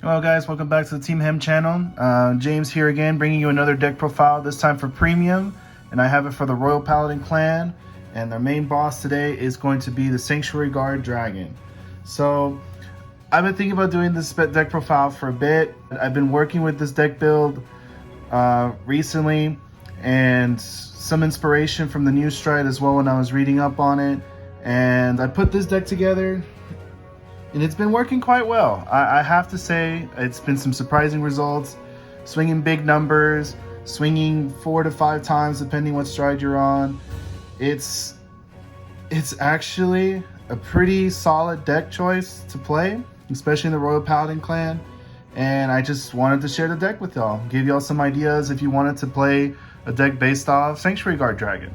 Hello guys, welcome back to the Team Hem channel. James here again, bringing you another deck profile, this time for premium, and I have it for the Royal Paladin clan, and their main boss today is going to be the Sanctuary Guard Dragon. So I've been thinking about doing this deck profile for a bit. I've been working with this deck build recently, and some inspiration from the new stride as well when I was reading up on it, and I put this deck together. And it's been working quite well. I have to say, it's been some surprising results. Swinging big numbers, swinging 4 to 5 times depending what stride you're on. It's actually a pretty solid deck choice to play, especially in the Royal Paladin clan. And I just wanted to share the deck with y'all. Give y'all some ideas if you wanted to play a deck based off Sanctuary Guard Dragon.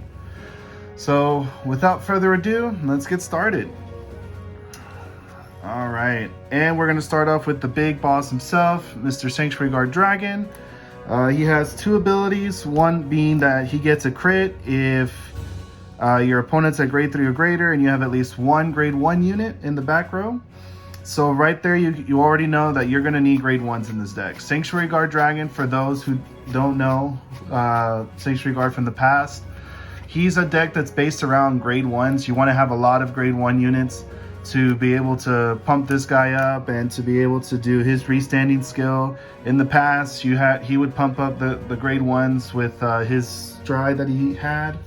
So without further ado, let's get started. Alright, and we're going to start off with the big boss himself, Mr. Sanctuary Guard Dragon. He has 2 abilities, one being that he gets a crit if your opponent's at grade 3 or greater and you have at least 1 grade 1 unit in the back row. So right there you already know that you're going to need grade 1s in this deck. Sanctuary Guard Dragon, for those who don't know Sanctuary Guard from the past, he's a deck that's based around grade 1s. You want to have a lot of grade 1 units to be able to pump this guy up and to be able to do his restanding skill. In the past, he would pump up the grade 1s with his stride that he had.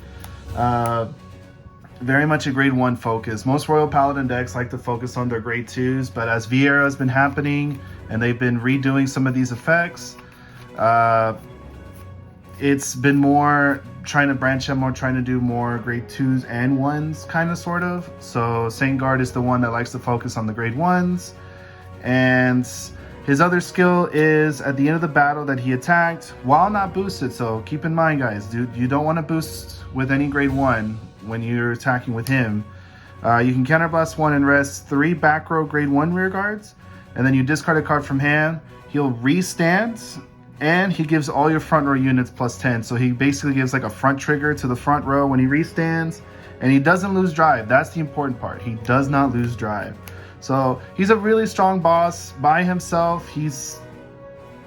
Very much a grade 1 focus. Most Royal Paladin decks like to focus on their grade 2s, but as V-Era has been happening and they've been redoing some of these effects, it's been more trying to branch out more, trying to do more grade 2s and 1s, kind of, sort of. So Saint Guard is the one that likes to focus on the grade 1s. And his other skill is at the end of the battle that he attacked, while not boosted. So keep in mind, guys, you don't want to boost with any grade 1 when you're attacking with him. You can counterblast 1 and rest 3 back row grade 1 rear guards. And then you discard a card from hand. He'll restand, and he gives all your front row units plus 10. So he basically gives like a front trigger to the front row when he restands, and he doesn't lose drive. That's the important part. He does not lose drive. So he's a really strong boss by himself. He's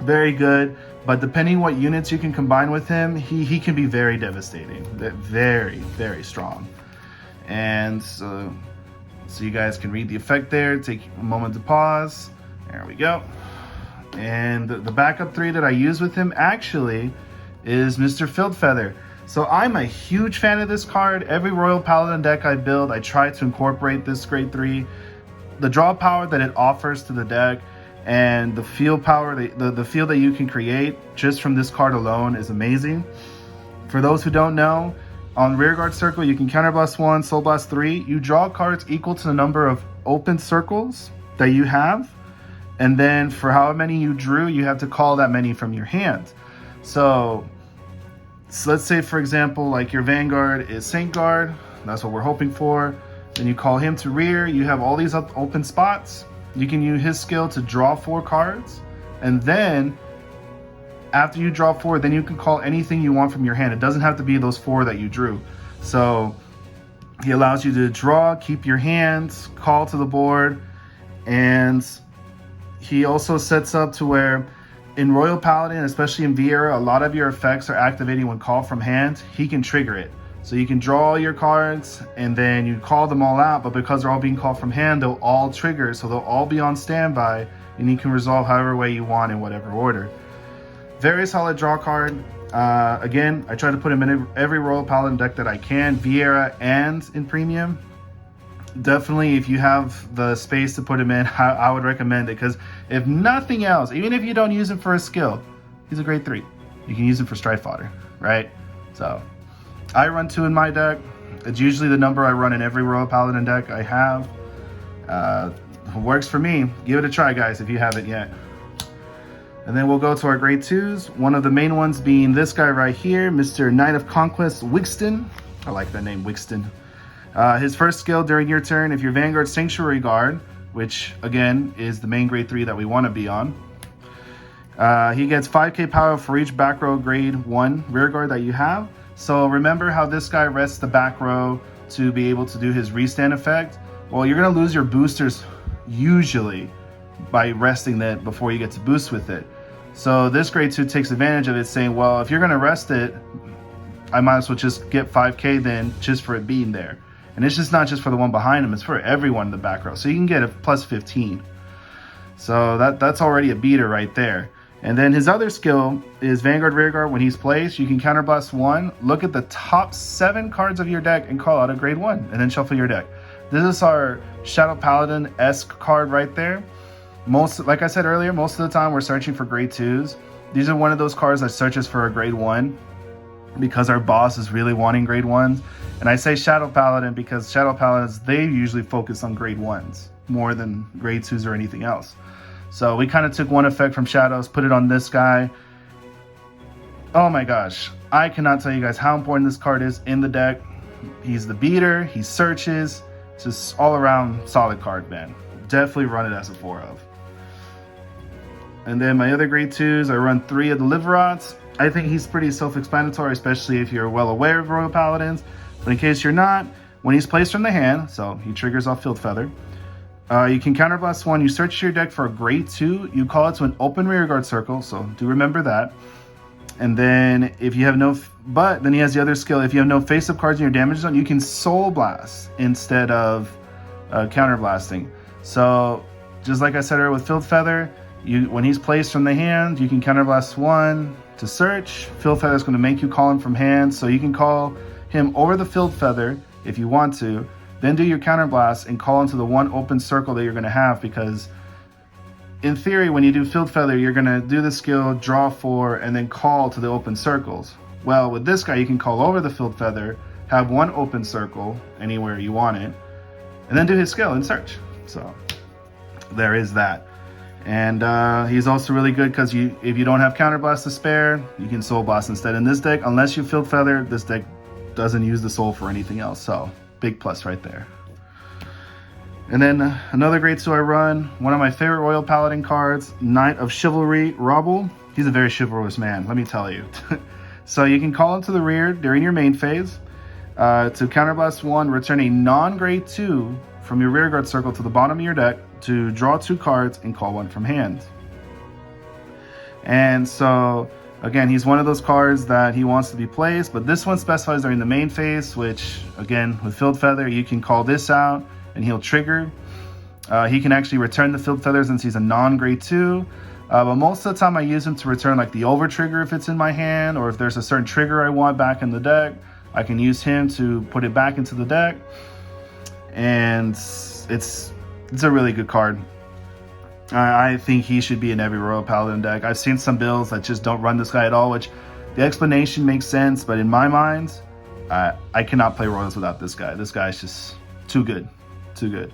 very good, but depending what units you can combine with him, he can be very devastating. Very, very strong. And so you guys can read the effect there. Take a moment to pause. There we go. And the backup 3 that I use with him actually is Mr. Field Feather. So I'm a huge fan of this card. Every Royal Paladin deck I build, I try to incorporate this grade 3. The draw power that it offers to the deck and the field power, the field that you can create just from this card alone is amazing. For those who don't know, on Rearguard Circle, you can Counterblast 1, Soul Blast 3. You draw cards equal to the number of open circles that you have. And then for however many you drew, you have to call that many from your hand. So let's say, for example, like your Vanguard is Saint Guard. That's what we're hoping for. Then you call him to rear. You have all these open spots. You can use his skill to draw 4 cards. And then after you draw 4, then you can call anything you want from your hand. It doesn't have to be those 4 that you drew. So he allows you to draw, keep your hands, call to the board, and he also sets up to where in Royal Paladin, especially in V-Era, a lot of your effects are activating when called from hand. He can trigger it. So you can draw all your cards and then you call them all out, but because they're all being called from hand, they'll all trigger. So they'll all be on standby and you can resolve however way you want in whatever order. Very solid draw card. Again, I try to put him in every Royal Paladin deck that I can, V-Era and in premium. Definitely, if you have the space to put him in, I would recommend it, because if nothing else, even if you don't use him for a skill, he's a grade 3. You can use him for stride fodder, right? So I run 2 in my deck. It's usually the number I run in every Royal Paladin deck I have. It works for me. Give it a try, guys, if you haven't yet. And then we'll go to our grade 2s. One of the main ones being this guy right here, Mr. Knight of Conquest Wixton. I like that name, Wixton. His first skill during your turn, if your Vanguard Sanctuary Guard, which again is the main grade 3 that we want to be on, he gets 5k power for each back row grade 1 rear guard that you have. So remember how this guy rests the back row to be able to do his restand effect? Well, you're going to lose your boosters usually by resting it before you get to boost with it. So this grade 2 takes advantage of it, saying, well, if you're going to rest it, I might as well just get 5k then, just for it being there. And it's just not just for the one behind him, it's for everyone in the back row. So you can get a plus 15. So that's already a beater right there. And then his other skill is Vanguard Rearguard. When he's placed, you can counterblast 1, look at the top 7 cards of your deck and call out a grade 1, and then shuffle your deck. This is our Shadow Paladin-esque card right there. Like I said earlier, most of the time we're searching for grade 2s. These are one of those cards that searches for a grade 1 because our boss is really wanting grade 1s. And I say Shadow Paladin because Shadow Paladins, they usually focus on grade 1s more than grade 2s or anything else. So we kind of took one effect from Shadows, put it on this guy. Oh my gosh, I cannot tell you guys how important this card is in the deck. He's the beater, he searches, just all around solid card, man. Definitely run it as a 4 of. And then my other grade 2s, I run 3 of the Liverots. I think he's pretty self-explanatory, especially if you're well aware of Royal Paladins. But in case you're not, when he's placed from the hand, so he triggers off Field Feather, you can counterblast 1, you search your deck for a grade 2, you call it to an open rearguard circle, so do remember that. And then if you have no, but then he has the other skill, if you have no face-up cards in your damage zone, you can Soul Blast instead of counterblasting. So just like I said earlier with Field Feather, when he's placed from the hand, you can counterblast 1 to search. Field Feather is going to make you call him from hand, so you can call him over the Field Feather if you want to, then do your counterblast and call into the 1 open circle that you're going to have, because in theory, when you do Field Feather, you're going to do the skill, draw 4, and then call to the open circles. Well, with this guy, you can call over the Field Feather, have 1 open circle anywhere you want it, and then do his skill and search. So there is that. And he's also really good because if you don't have counterblast to spare, you can Soul Blast instead. In this deck, unless you Field Feather, this deck doesn't use the soul for anything else. So big plus right there. And then another grade 2 I run, one of my favorite Royal Paladin cards, Knight of Chivalry, Robble. He's a very chivalrous man, let me tell you. So you can call him to the rear during your main phase. To counterblast 1, return a non-grade 2 from your rearguard circle to the bottom of your deck to draw 2 cards and call 1 from hand. And so again, he's one of those cards that he wants to be placed, but this one specifies during the main phase, which again, with Field Feather, you can call this out and he'll trigger. He can actually return the Field Feather since he's a non-grade 2. But most of the time I use him to return like the over trigger if it's in my hand, or if there's a certain trigger I want back in the deck, I can use him to put it back into the deck. And it's a really good card. I think he should be in every Royal Paladin deck. I've seen some builds that just don't run this guy at all, which the explanation makes sense, but in my mind, I cannot play Royals without this guy. This guy's just too good, too good.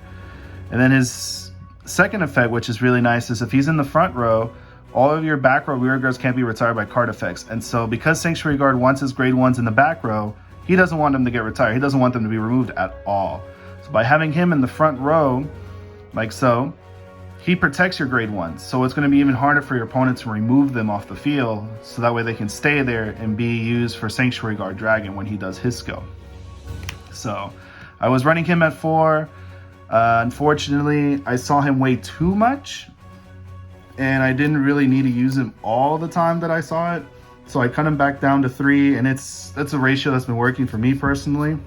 And then his second effect, which is really nice, is if he's in the front row, all of your back row rear guards can't be retired by card effects. And so because Sanctuary Guard wants his grade 1s in the back row, he doesn't want them to get retired. He doesn't want them to be removed at all. So by having him in the front row, like so, he protects your grade 1s. So it's going to be even harder for your opponent to remove them off the field, so that way they can stay there and be used for Sanctuary Guard Dragon when he does his skill. So I was running him at 4. Unfortunately, I saw him way too much, and I didn't really need to use him all the time that I saw it. So I cut him back down to 3, and that's a ratio that's been working for me personally.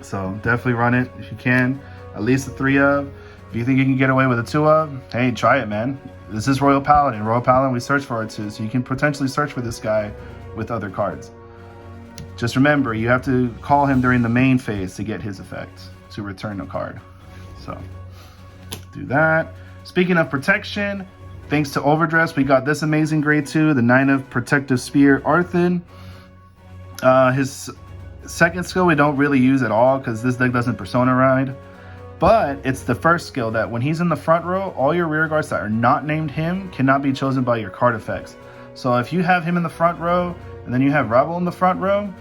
So definitely run it if you can, at least a 3 of. If you think you can get away with a 2 of, hey, try it, man. This is Royal Paladin. Royal Paladin, we search for our 2, so you can potentially search for this guy with other cards. Just remember, you have to call him during the main phase to get his effect, to return a card. So do that. Speaking of protection, thanks to Overdress, we got this amazing grade 2, the 9 of Protective Spear, Arthur. His second skill we don't really use at all because this deck doesn't Persona Ride. But it's the first skill that when he's in the front row, all your rear guards that are not named him cannot be chosen by your card effects. So if you have him in the front row and then you have Rebel in the front row,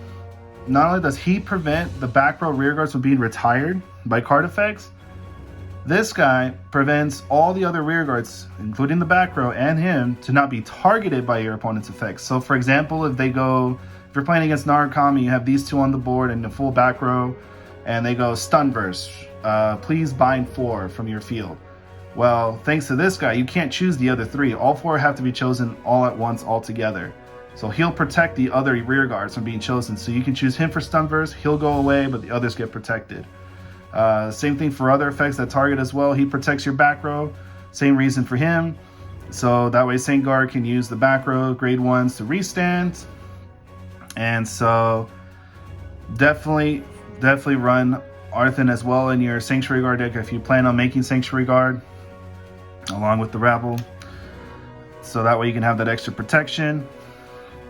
not only does he prevent the back row rear guards from being retired by card effects, this guy prevents all the other rear guards, including the back row and him, to not be targeted by your opponent's effects. So for example, if you're playing against Narukami, you have these 2 on the board in the full back row, and they go stun burst, please bind 4 from your field. Well, thanks to this guy, you can't choose the other 3. All 4 have to be chosen all at once, all together. So he'll protect the other rear guards from being chosen. So you can choose him for stun burst, he'll go away, but the others get protected. Same thing for other effects that target as well. He protects your back row. Same reason for him. So that way Vanguard can use the back row grade 1s to restand. And so definitely run Arthen as well in your Sanctuary Guard deck if you plan on making Sanctuary Guard along with the Rabble. So that way you can have that extra protection.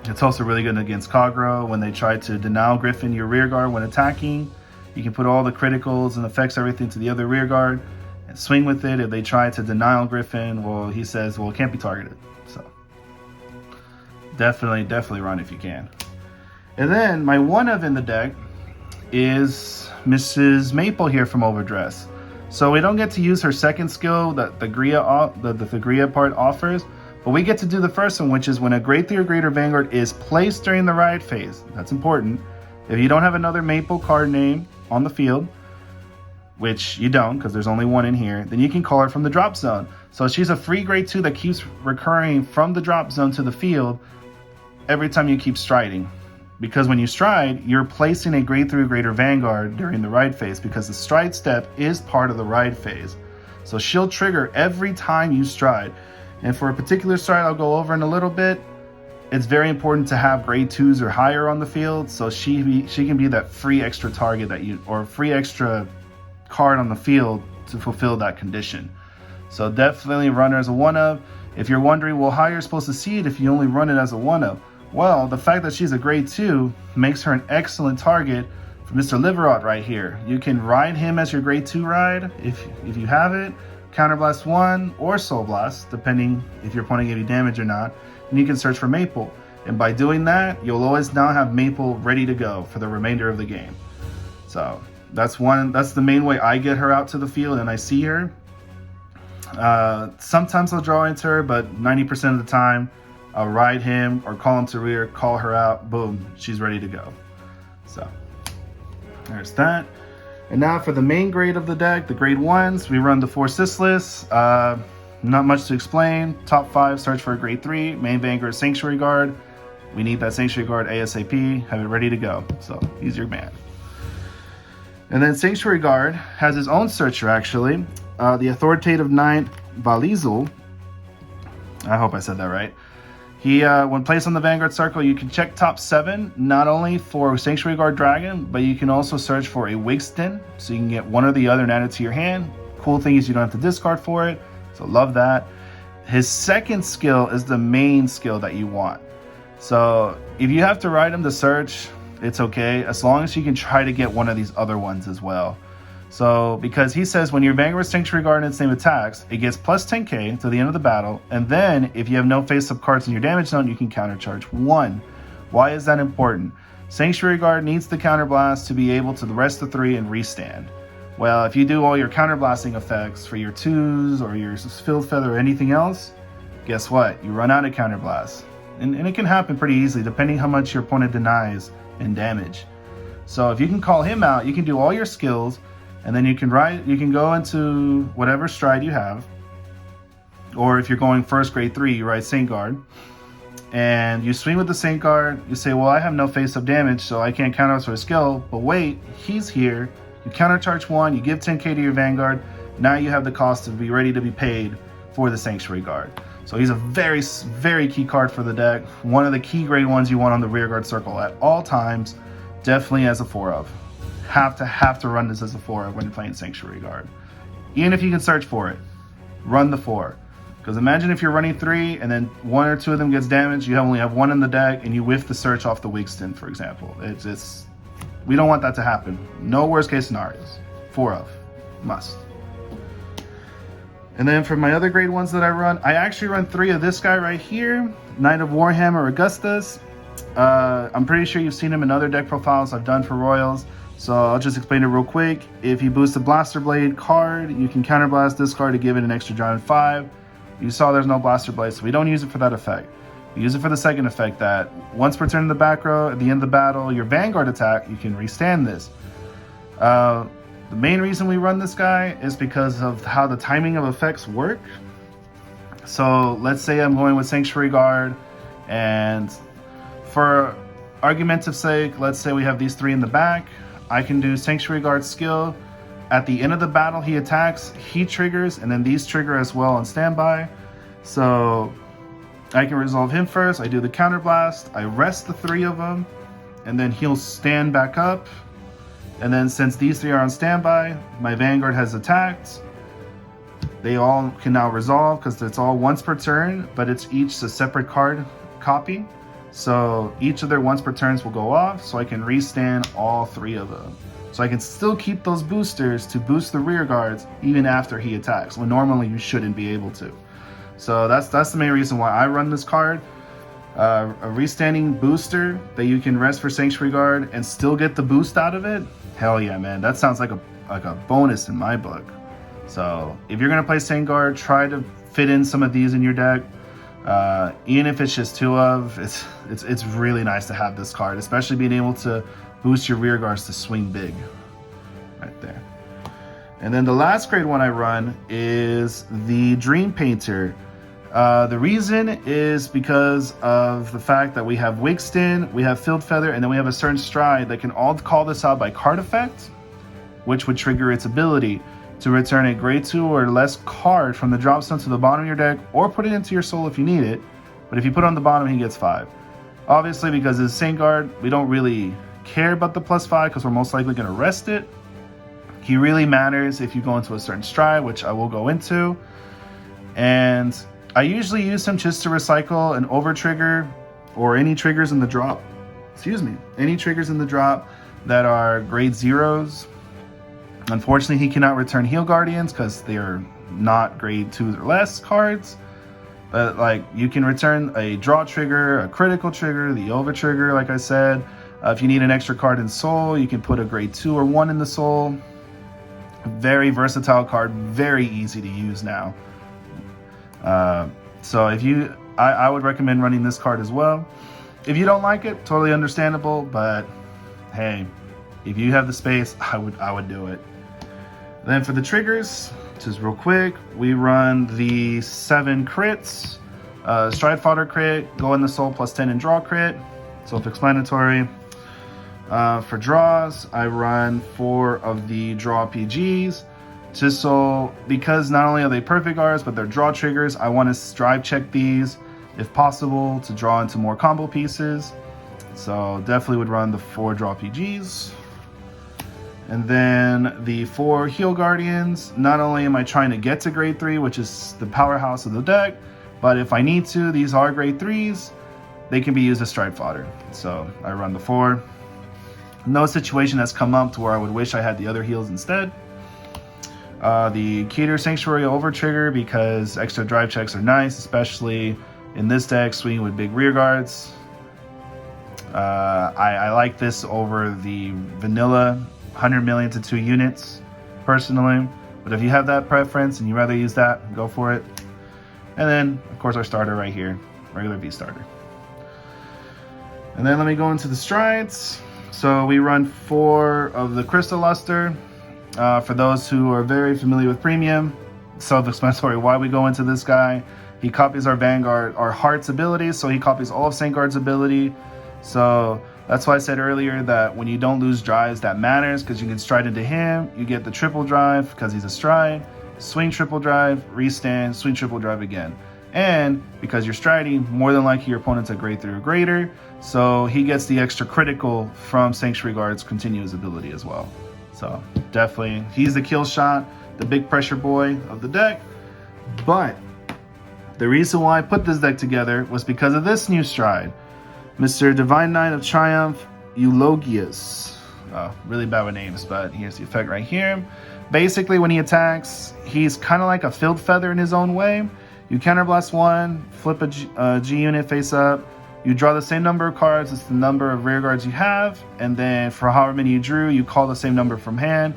It's also really good against Kagro when they try to denial Griffin your rear guard when attacking. You can put all the criticals and effects, everything to the other rear guard and swing with it. If they try to denial Griffin, well, he says, well, it can't be targeted. So definitely run if you can. And then my one of in the deck is Mrs. Maple here from Overdress. So we don't get to use her second skill that the Gria part offers, but we get to do the first one, which is when a grade 3 or greater Vanguard is placed during the riot phase. That's important. If you don't have another Maple card name on the field, which you don't because there's only one in here, then you can call her from the drop zone. So she's a free grade 2 that keeps recurring from the drop zone to the field every time you keep striding. Because when you stride, you're placing a grade 3 or greater Vanguard during the ride phase because the stride step is part of the ride phase. So she'll trigger every time you stride. And for a particular stride I'll go over in a little bit, it's very important to have grade 2s or higher on the field so she can be that free extra target or free extra card on the field to fulfill that condition. So definitely run her as a one of. If you're wondering, well, how you're supposed to see it if you only run it as a one of? Well, the fact that she's a grade 2 makes her an excellent target for Mr. Liverot right here. You can ride him as your grade 2 ride if you have it, Counterblast 1 or Soul Blast, depending if your opponent gave you damage or not, and you can search for Maple. And by doing that, you'll always now have Maple ready to go for the remainder of the game. So that's the main way I get her out to the field and I see her. Sometimes I'll draw into her, but 90% of the time, I'll ride him or call him to rear, call her out, boom, she's ready to go. So there's that. And now for the main grade of the deck, the grade 1s, we run the 4 Sissless. Not much to explain. Top 5, search for a grade 3. Main Vanguard, Sanctuary Guard. We need that Sanctuary Guard ASAP. Have it ready to go. So he's your man. And then Sanctuary Guard has his own searcher actually. The Authoritative Knight Valizul. I hope I said that right. He, when placed on the Vanguard Circle, you can check top 7, not only for Sanctuary Guard Dragon, but you can also search for a Wigston, so you can get one or the other and add it to your hand. Cool thing is you don't have to discard for it, so love that. His second skill is the main skill that you want. So if you have to ride him to search, it's okay, as long as you can try to get one of these other ones as well. So, because he says when your Vanguard Sanctuary Guard and its name attacks, it gets plus 10k to the end of the battle, and then if you have no face-up cards in your damage zone, you can countercharge 1. Why is that important? Sanctuary Guard needs the counterblast to be able to the rest of 3 and restand. Well, if you do all your counterblasting effects for your 2s or your Field Feather or anything else, guess what? You run out of counterblast. And it can happen pretty easily depending how much your opponent denies in damage. So if you can call him out, you can do all your skills, and then you can go into whatever stride you have. Or if you're going first grade 3, you ride Saint Guard. And you swing with the Saint Guard, you say, well, I have no face-up damage, so I can't counter for a skill. But wait, he's here. You countercharge 1, you give 10k to your Vanguard. Now you have the cost to be ready to be paid for the Sanctuary Guard. So he's a very, very key card for the deck. One of the key grade 1s you want on the rearguard circle at all times. Definitely as a 4 of. Have to run this as a 4 when you're playing Sanctuary Guard. Even if you can search for it, run the 4. Because imagine if you're running 3 and then 1 or 2 of them gets damaged, you only have 1 in the deck and you whiff the search off the Wigston, for example. We don't want that to happen. No worst case scenarios. 4 of. Must. And then for my other grade 1s that I run, I actually run 3 of this guy right here, Knight of Warhammer Augustus. I'm pretty sure you've seen him in other deck profiles I've done for Royals. So I'll just explain it real quick. If you boost a Blaster Blade card, you can counterblast this card to give it an extra giant 5. You saw there's no Blaster Blade, so we don't use it for that effect. We use it for the second effect that once per turn in the back row, at the end of the battle, your Vanguard attack, you can restand this. The main reason we run this guy is because of how the timing of effects work. So let's say I'm going with Sanctuary Guard, and for argumentative sake, let's say we have these 3 in the back. I can do Sanctuary Guard skill. At the end of the battle, he attacks, he triggers, and then these trigger as well on standby. So I can resolve him first. I do the counterblast. I rest the 3 of them, and then he'll stand back up. And then since these 3 are on standby, my Vanguard has attacked. They all can now resolve because it's all once per turn, but it's each a separate card copy. So each of their once per turns will go off, so I can restand all 3 of them. So I can still keep those boosters to boost the rear guards even after he attacks, when normally you shouldn't be able to. So that's the main reason why I run this card. A restanding booster that you can rest for Sanctuary Guard and still get the boost out of it. Hell yeah, man. That sounds like a bonus in my book. So if you're gonna play Vanguard, try to fit in some of these in your deck. Even if it's just 2 of, it's really nice to have this card, especially being able to boost your rear guards to swing big. Right there. And then the last grade one I run is the Dream Painter. The reason is because of the fact that we have Wigston, we have Field Feather, and then we have a certain stride that can all call this out by card effect, which would trigger its ability to return a grade 2 or less card from the drop zone to the bottom of your deck, or put it into your soul if you need it. But if you put it on the bottom, he gets 5. Obviously, because it's Vanguard, we don't really care about the +5 because we're most likely going to rest it. He really matters if you go into a certain stride, which I will go into. And I usually use him just to recycle an over trigger or any triggers in the drop. Excuse me. Any triggers in the drop that are grade 0s. Unfortunately, he cannot return Heal Guardians because they're not grade 2s or less cards. But like, you can return a draw trigger, a critical trigger, the over trigger, like I said. If you need an extra card in soul, you can put a grade 2 or 1 in the soul. Very versatile card, very easy to use now. So if I would recommend running this card as well. If you don't like it, totally understandable, but hey, if you have the space, I would do it. Then for the triggers, just real quick, we run the 7 crits. Stride Fodder crit, go in the soul +10 and draw crit. Self-explanatory. For draws, I run 4 of the draw PGs. Just so, because not only are they perfect guards, but they're draw triggers, I want to strive check these if possible to draw into more combo pieces. So definitely would run the 4 draw PGs. And then the 4 Heal Guardians. Not only am I trying to get to grade 3, which is the powerhouse of the deck, but if I need to, these are grade 3s. They can be used as stride fodder. So I run the 4. No situation has come up to where I would wish I had the other heals instead. The Keter Sanctuary over trigger because extra drive checks are nice, especially in this deck, swinging with big rear guards. I like this over the vanilla 100 million to 2 units personally, but if you have that preference and you rather use that, go for it. And then of course our starter right here, regular V starter. And then let me go into the strides. So we run 4 of the Crystal Luster. For those who are very familiar with Premium, self-explanatory why we go into this guy. He copies our Vanguard, our Heart's abilities, so he copies all of Vanguard's ability. So that's why I said earlier that when you don't lose drives, that matters, because you can stride into him, you get the triple drive because he's a stride, swing triple drive, restand, swing triple drive again. And because you're striding, more than likely your opponent's a grade 3 or greater, so he gets the extra critical from Sanctuary Guard's continuous ability as well. So definitely, he's the kill shot, the big pressure boy of the deck. But the reason why I put this deck together was because of this new stride. Mr. Divine Knight of Triumph, Eulogius. Really bad with names, but here's the effect right here. Basically, when he attacks, he's kind of like a Field Feather in his own way. You counterblast 1, flip a G unit face up. You draw the same number of cards as the number of rear guards you have, and then for however many you drew, you call the same number from hand.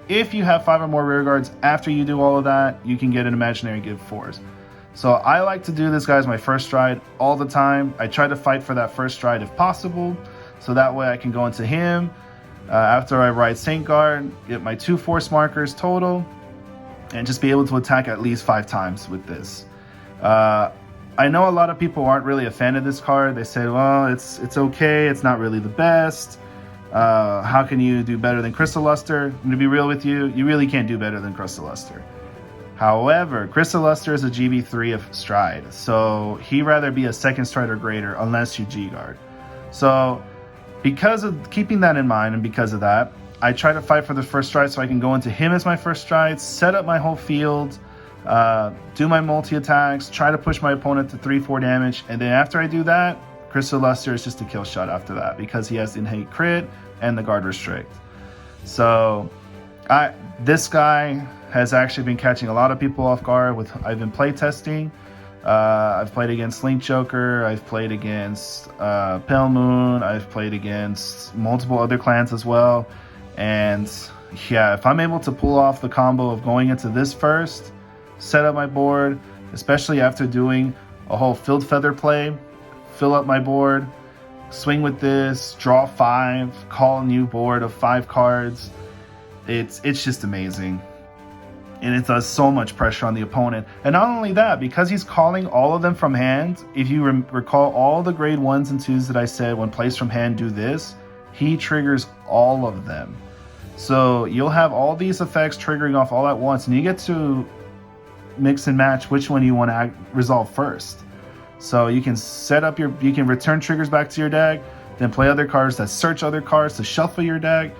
If you have 5 or more rear guards after you do all of that, you can get an imaginary give 4s. So I like to do this guy as my first stride all the time. I try to fight for that first stride if possible, so that way I can go into him, After I ride Vanguard, get my 2 force markers total, and just be able to attack at least 5 times with this. I know a lot of people aren't really a fan of this card. They say, well, it's okay, it's not really the best. How can you do better than Crystal Luster? I'm gonna be real with you, you really can't do better than Crystal Luster. However, Crystal Luster is a GB3 of Stride, so he'd rather be a 2nd Stride or greater unless you G-Guard. So because of keeping that in mind and because of that, I try to fight for the 1st Stride so I can go into him as my 1st Stride, set up my whole field, do my multi-attacks, try to push my opponent to 3-4 damage, and then after I do that, Crystal Luster is just a kill shot after that because he has the innate crit and the guard restrict. So this guy has actually been catching a lot of people off guard. I've been play testing. I've played against Link Joker, I've played against Pale Moon, I've played against multiple other clans as well. And yeah, if I'm able to pull off the combo of going into this first, set up my board, especially after doing a whole field feather play, fill up my board, swing with this, draw 5, call a new board of 5 cards, it's just amazing. And it does so much pressure on the opponent. And not only that, because he's calling all of them from hand, if you recall all the grade 1s and 2s that I said when placed from hand do this, he triggers all of them. So you'll have all these effects triggering off all at once, and you get to mix and match which one you want to resolve first. So you can you can return triggers back to your deck, then play other cards that search other cards to shuffle your deck,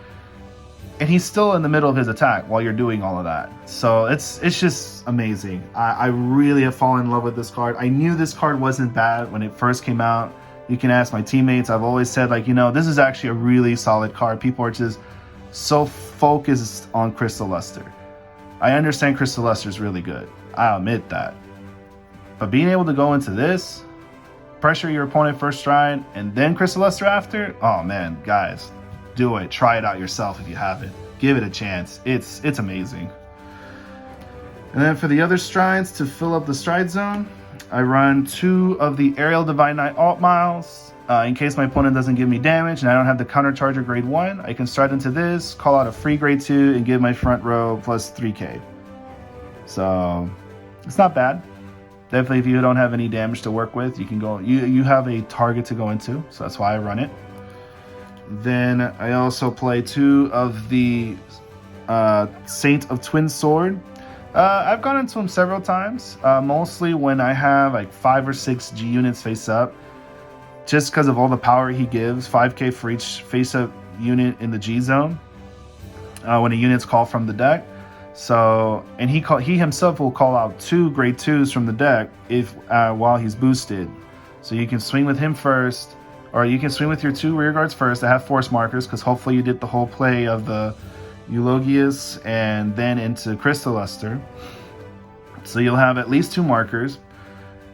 and he's still in the middle of his attack while you're doing all of that. So it's just amazing. I really have fallen in love with this card. I knew this card wasn't bad when it first came out. You can ask my teammates. I've always said, like, this is actually a really solid card. People are just so focused on Crystal Luster. I understand Crystal Luster is really good. I admit that. But being able to go into this, pressure your opponent 1st Stride, and then Crystal Luster after, oh man, guys, do it. Try it out yourself if you haven't. Give it a chance. It's amazing. And then for the other strides, to fill up the stride zone, I run 2 of the Aerial Divine Knight alt miles. In case my opponent doesn't give me damage and I don't have the counter charger grade 1, I can stride into this, call out a free grade 2, and give my front row plus 3k. So it's not bad. Definitely, if you don't have any damage to work with, you can go. You have a target to go into, so that's why I run it. Then I also play 2 of the Saint of Twin Sword. I've gone into him several times, mostly when I have like 5 or 6 G units face up, just because of all the power he gives. 5k for each face up unit in the G zone when a unit's called from the deck. So, and he himself will call out 2 grade 2s from the deck while he's boosted. So you can swing with him first, or you can swing with your 2 rear guards first that have force markers, because hopefully you did the whole play of the Eulogius and then into Crystal Luster. So you'll have at least 2 markers.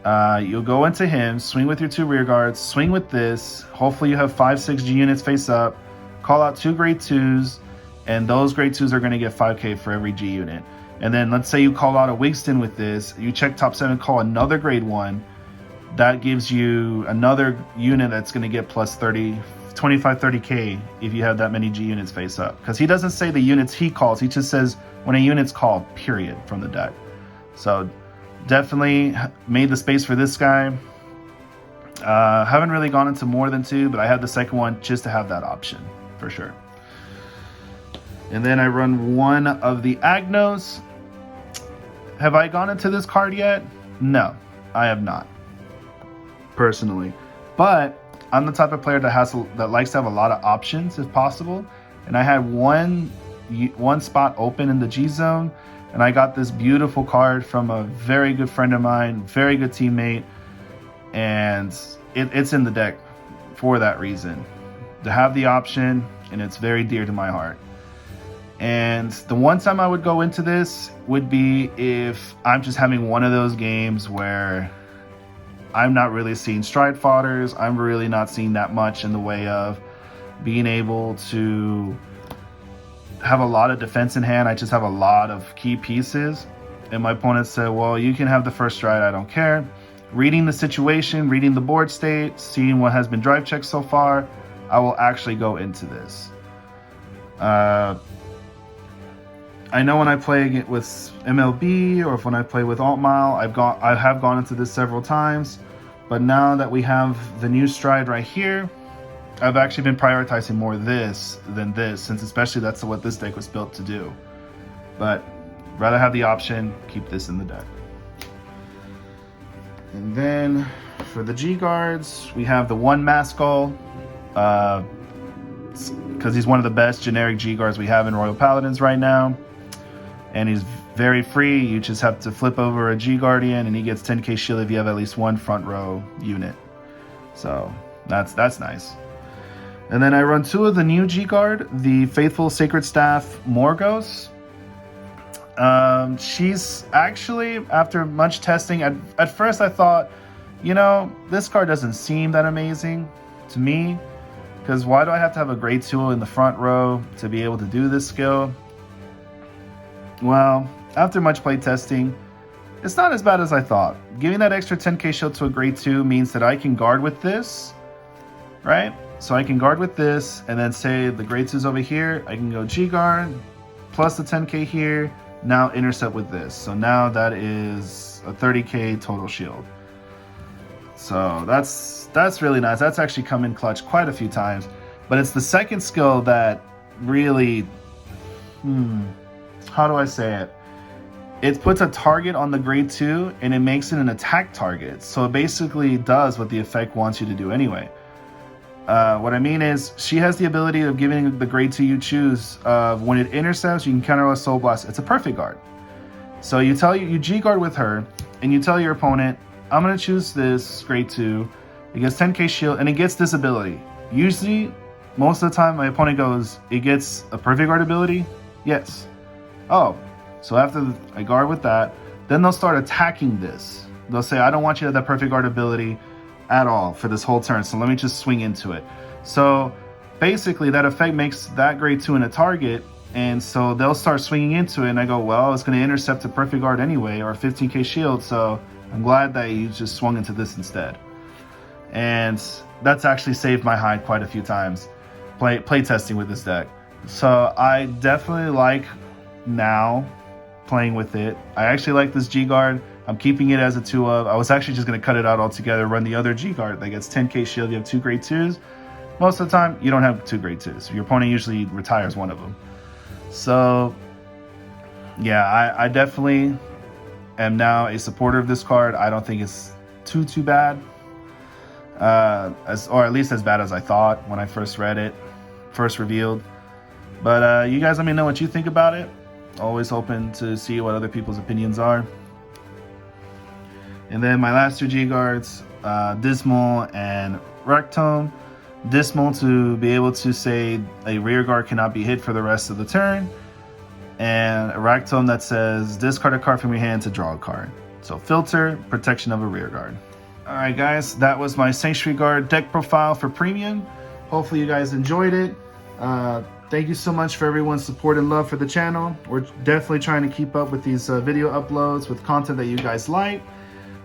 You'll go into him, swing with your 2 rear guards, swing with this. Hopefully you have 5-6 G units face up, call out 2 grade 2s, and those grade 2s are going to get 5k for every G unit. And then let's say you call out a Wigston with this, you check top 7, call another grade 1. That gives you another unit that's going to get plus 25-30k if you have that many G units face up. Because he doesn't say the units he calls, he just says when a unit's called, period, from the deck. So definitely made the space for this guy. Haven't really gone into more than 2, but I have the second one just to have that option for sure. And then I run 1 of the Agnos. Have I gone into this card yet? No, I have not, personally. But I'm the type of player that likes to have a lot of options if possible. And I had one spot open in the G zone, and I got this beautiful card from a very good friend of mine, very good teammate, and it's in the deck for that reason. To have the option, and it's very dear to my heart. And the one time I would go into this would be if I'm just having one of those games where I'm not really seeing stride fodders. I'm really not seeing that much in the way of being able to have a lot of defense in hand. I just have a lot of key pieces. And my opponent said, well, you can have the first stride, I don't care. Reading the situation, reading the board state, seeing what has been drive checked so far, I will actually go into this. I know when I play with MLB or if when I play with Altmile, I have gone into this several times, but now that we have the new stride right here, I've actually been prioritizing more this than this, since especially that's what this deck was built to do. But rather have the option, keep this in the deck. And then for the G guards, we have the one Maskull, because he's one of the best generic G guards we have in Royal Paladins right now. And he's very free. You just have to flip over a G Guardian and he gets 10k shield if you have at least one front row unit. So that's nice. And then I run 2 of the new G Guard, the Faithful Sacred Staff Morgos. She's actually, after much testing, at first I thought, you know, this card doesn't seem that amazing to me, because why do I have to have a grade 2 in the front row to be able to do this skill? Well, after much play testing, it's not as bad as I thought. Giving that extra 10k shield to a grade 2 means that I can guard with this, right? So I can guard with this, and then say the grade 2's over here, I can go G guard, plus the 10k here, now intercept with this. So now that is a 30k total shield. So that's really nice. That's actually come in clutch quite a few times. But it's the second skill that really, how do I say it? It puts a target on the grade 2 and it makes it an attack target. So it basically does what the effect wants you to do anyway. What I mean is, she has the ability of giving the grade 2 you choose of when it intercepts, you can counter a Soul Blast. It's a perfect guard. So you G guard with her, and you tell your opponent, I'm going to choose this grade 2. It gets 10k shield, and it gets this ability. Usually, most of the time, my opponent goes, it gets a perfect guard ability? Yes. Oh, so after I guard with that, then they'll start attacking this. They'll say, I don't want you to have that perfect guard ability at all for this whole turn, so let me just swing into it. So basically that effect makes that grade 2 in a target, and so they'll start swinging into it, and I go, well, it's going to intercept a perfect guard anyway, or 15k shield, so I'm glad that you just swung into this instead. And that's actually saved my hide quite a few times play testing with this deck. So I definitely like now playing with it. I actually like this G guard. I'm keeping it as a 2 of. I was actually just going to cut it out altogether, run the other G guard that gets 10k shield. You have 2 grade 2s. Most of the time, you don't have 2 grade 2s. Your opponent usually retires one of them. So, yeah, I definitely am now a supporter of this card. I don't think it's too bad, or at least as bad as I thought when I first read it, first revealed. But you guys let me know what you think about it. Always open to see what other people's opinions are. And then my last 2 G guards, Dismal and Rectome. Dismal to be able to say a rear guard cannot be hit for the rest of the turn. And a Rectome that says discard a card from your hand to draw a card. So filter, protection of a rear guard. Alright guys, that was my Sanctuary Guard deck profile for Premium. Hopefully you guys enjoyed it. Thank you so much for everyone's support and love for the channel. We're definitely trying to keep up with these video uploads with content that you guys like.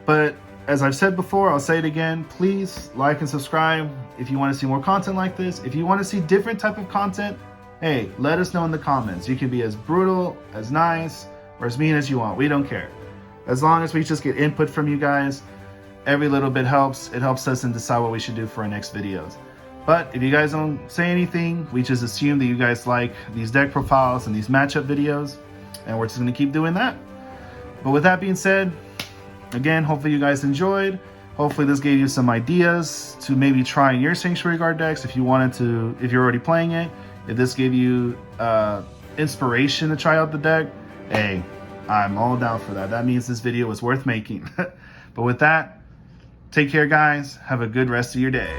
But as I've said before, I'll say it again, please like and subscribe if you want to see more content like this. If you want to see different type of content, hey, let us know in the comments. You can be as brutal, as nice, or as mean as you want. We don't care. As long as we just get input from you guys, every little bit helps. It helps us and decide what we should do for our next videos. But if you guys don't say anything, we just assume that you guys like these deck profiles and these matchup videos, and we're just going to keep doing that. But with that being said, again, hopefully you guys enjoyed. Hopefully this gave you some ideas to maybe try in your Sanctuary Guard decks if you wanted to, if you're already playing it. If this gave you inspiration to try out the deck, hey, I'm all down for that. That means this video was worth making. But with that, take care guys. Have a good rest of your day.